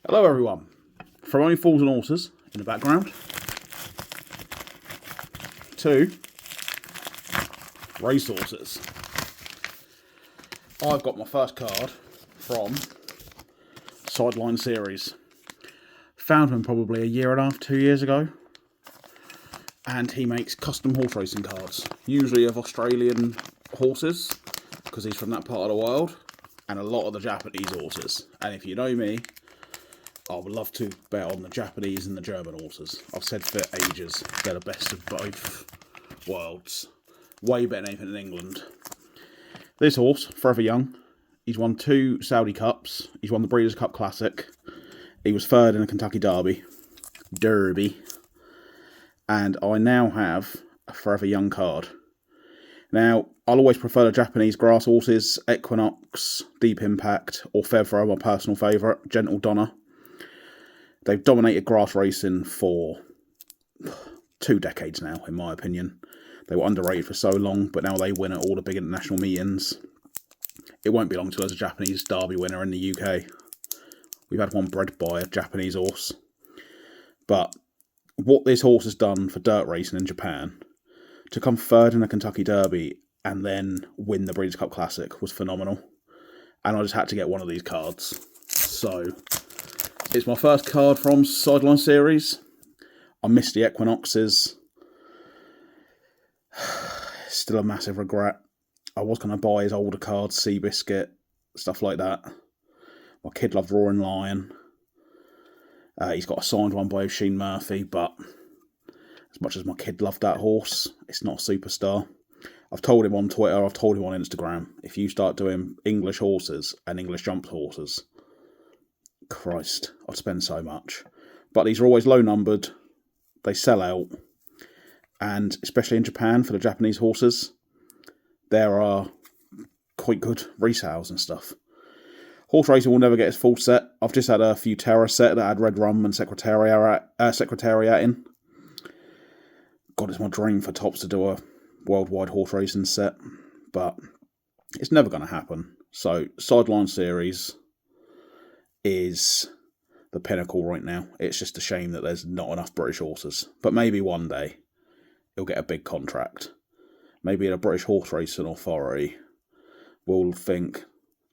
Hello everyone, from Only Fools and Horses in the background to racehorses. I've got my first card from Sideline series. Found him probably a year and a half, 2 years ago. And he makes custom horse racing cards, usually of Australian horses, because he's from that part of the world, and a lot of the Japanese horses. And if you know me, I would love to bet on the Japanese and the German horses. I've said for ages they're the best of both worlds. Way better than anything in England. This horse, Forever Young, he's won 2 Saudi Cups. He's won the Breeders' Cup Classic. He was third in the Kentucky Derby. And I now have a Forever Young card. Now, I'll always prefer the Japanese grass horses, Equinox, Deep Impact, or Fevro, my personal favourite, Gentle Donna. They've dominated grass racing for 2 decades now, in my opinion. They were underrated for so long, but now they win at all the big international meetings. It won't be long till there's a Japanese Derby winner in the UK. We've had one bred by a Japanese horse. But what this horse has done for dirt racing in Japan, to come third in the Kentucky Derby and then win the Breeders' Cup Classic, was phenomenal. And I just had to get one of these cards. So it's my first card from Sideline series. I missed the Equinoxes. Still a massive regret. I was going to buy his older cards, Seabiscuit, stuff like that. My kid loved Roaring Lion. He's got a signed one by Oisin Murphy, but as much as my kid loved that horse, it's not a superstar. I've told him on Twitter, I've told him on Instagram, if you start doing English horses and English jump horses, Christ, I'd spend so much. But these are always low numbered, they sell out, and especially in Japan for the Japanese horses, there are quite good resales and stuff. Horse racing will never get its full set. I've just had a Futerra set that had Red Rum and Secretariat in. God, it's my dream for Tops to do a worldwide horse racing set, but it's never going to happen. So, Sideline series is the pinnacle right now. It's just a shame that there's not enough British horses. But maybe one day he'll get a big contract. Maybe the British Horse Racing Authority will think,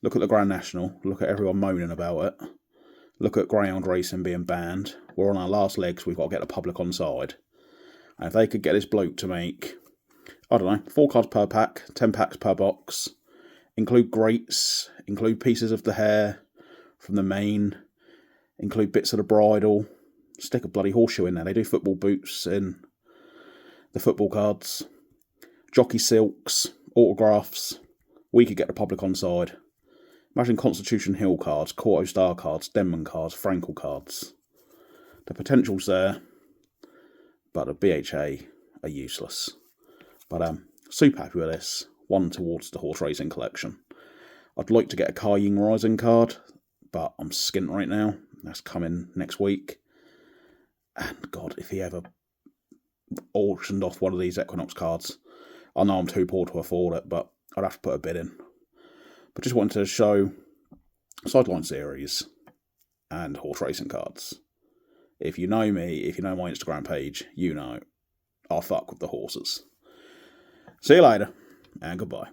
look at the Grand National, look at everyone moaning about it, look at greyhound racing being banned. We're on our last legs, we've got to get the public on side. And if they could get this bloke to make, I don't know, 4 cards per pack, 10 packs per box, include grates, include pieces of the hair from the mane, include bits of the bridle, stick a bloody horseshoe in there. They do football boots in the football cards, jockey silks, autographs. We could get the public on side. Imagine Constitution Hill cards, Quarto Star cards, Denman cards, Frankel cards. The potential's there, but the BHA are useless. But super happy with this. One towards the horse racing collection. I'd like to get a Kai Ying Rising card, but I'm skint right now. That's coming next week. And God, if he ever auctioned off one of these Equinox cards, I know I'm too poor to afford it, but I'd have to put a bid in. But just wanted to show Sideline series and horse racing cards. If you know me, if you know my Instagram page, you know I'll fuck with the horses. See you later, and goodbye.